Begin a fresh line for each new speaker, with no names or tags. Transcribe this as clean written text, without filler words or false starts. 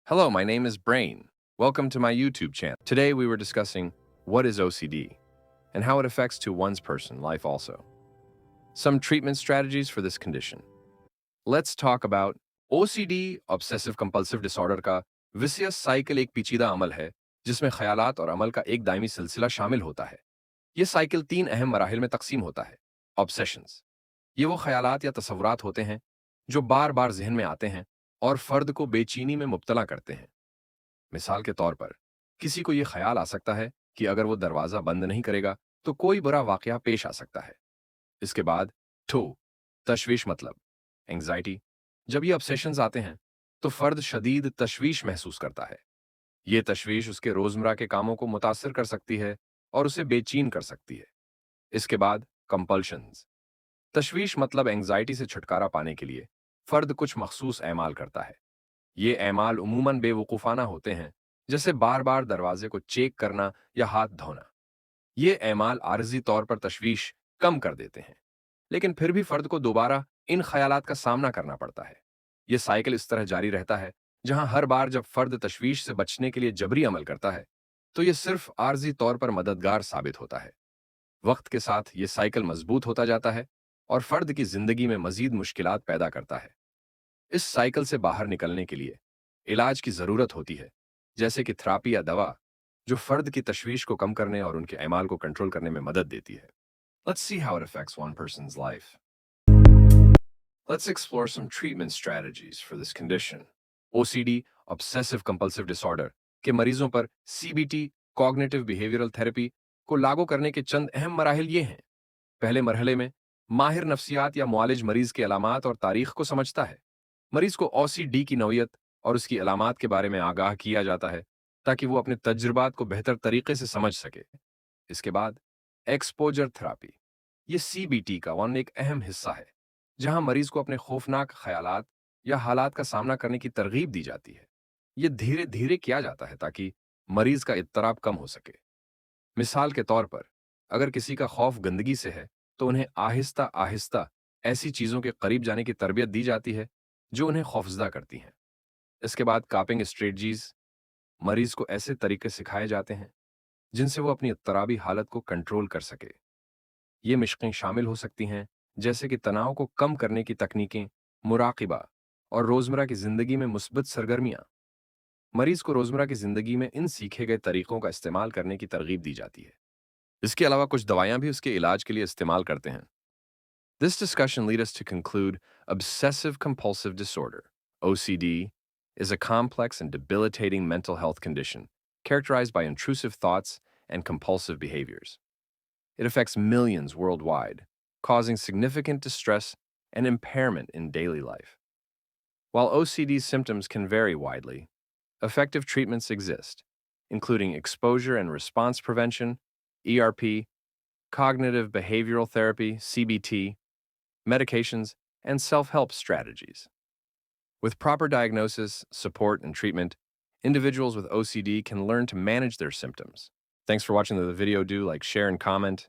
Hello, my name is Brain. Welcome to my YouTube channel. Today we were discussing what is OCD and how it affects to one's person life also. Some treatment strategies for this condition. Let's talk about OCD, Obsessive Compulsive Disorder का vicious cycle एक पेचीदा अमल है जिसमें ख्यालात और अमल का एक दायमी सिलसिला शामिल होता है। ये साइकिल 3 अहम मराहिल में तकसीम होता है। ऑब्सेशंस, ये वो ख्यालात या तसव्वुरात होते हैं जो बार बार जहन में आते हैं और फर्द को बेचैनी में मुब्तला करते हैं। मिसाल के तौर पर किसी को यह ख्याल आ सकता है कि अगर वो दरवाजा बंद नहीं करेगा तो कोई बुरा वाकया पेश आ सकता है। इसके बाद तशवीश मतलब एंग्जाइटी, जब ये ऑब्सेशंस आते हैं तो फर्द शदीद तशवीश महसूस करता है। ये तशवीश उसके रोजमर्रा के कामों को मुतासर कर सकती है और उसे बेचैन कर सकती है। इसके बाद कंपल्शंस, तशवीश मतलब एंग्जाइटी से छुटकारा पाने के लिए फर्द कुछ मखसूस ऐमाल करता है। ये ऐमाल उमूमन बेवकूफ़ाना होते हैं, जैसे बार बार दरवाजे को चेक करना या हाथ धोना। ये ऐमाल आर्जी तौर पर तशवीश कम कर देते हैं, लेकिन फिर भी फर्द को दोबारा इन ख्यालात का सामना करना पड़ता है। ये साइकिल इस तरह जारी रहता है, जहां हर बार जब फर्द तशवीश से बचने के लिए जबरी अमल करता है तो ये सिर्फ आर्जी तौर पर मददगार साबित होता है। वक्त के साथ ये साइकिल मजबूत होता जाता है और फर्द की जिंदगी में मजीद मुश्किलात पैदा करता है। इस साइकिल से बाहर निकलने के लिए इलाज की जरूरत होती है, जैसे कि थेरेपी या दवा, जो फर्द की तशवीश को कम करने और उनके ऐमाल को कंट्रोल करने में मदद देती है। Let's see how it affects one person's life. Let's explore some treatment strategies for this condition. OCD, Obsessive Compulsive Disorder, के मरीजों पर CBT, Cognitive Behavioral Therapy, को लागू करने के चंद अहम मराहिल ये हैं। पहले मरहले में माहिर नफ्सियात या मुआलिज मरीज के अलामात और तारीख को समझता है। मरीज को OCD की नौयत और उसकी अलामात के बारे में आगाह किया जाता है ताकि वो अपने तजुर्बात को बेहतर तरीके से समझ सके। इसके बाद एक्सपोजर थेरेपी, ये CBT का एक अहम हिस्सा है, जहां मरीज को अपने खौफनाक ख्यालात या हालात का सामना करने की तरगीब दी जाती है। ये धीरे धीरे किया जाता है ताकि मरीज का इत्तराब कम हो सके। मिसाल के तौर पर अगर किसी का खौफ गंदगी से है तो उन्हें आहिस्ता आहिस्ता ऐसी चीजों के करीब जाने की तरबियत दी जाती है जो उन्हें खौफजदा करती हैं। इसके बाद कापिंग स्ट्रेटजीज, मरीज को ऐसे तरीके सिखाए जाते हैं जिनसे वो अपनी इत्तराबी हालत को कंट्रोल कर सके। ये मशक़ें शामिल हो सकती हैं जैसे कि तनाव को कम करने की तकनीकें, मुराकिबा और रोजमर्रा की जिंदगी में मुस्बत सरगर्मियां। मरीज को रोजमर्रा की जिंदगी में इन सीखे गए तरीकों का इस्तेमाल करने की तरगीब दी जाती है। इसके अलावा कुछ दवाइयां भी उसके इलाज के लिए इस्तेमाल करते हैं। This discussion leads us to conclude obsessive compulsive disorder, OCD, is a complex and debilitating mental health condition characterized by intrusive thoughts and compulsive behaviors. It affects millions worldwide, causing significant distress and impairment in daily life. While OCD symptoms can vary widely, effective treatments exist, including exposure and response prevention, ERP, cognitive behavioral therapy, CBT, medications, and self-help strategies. With proper diagnosis, support, and treatment, individuals with OCD can learn to manage their symptoms. Thanks for watching the video. Do like, share, and comment.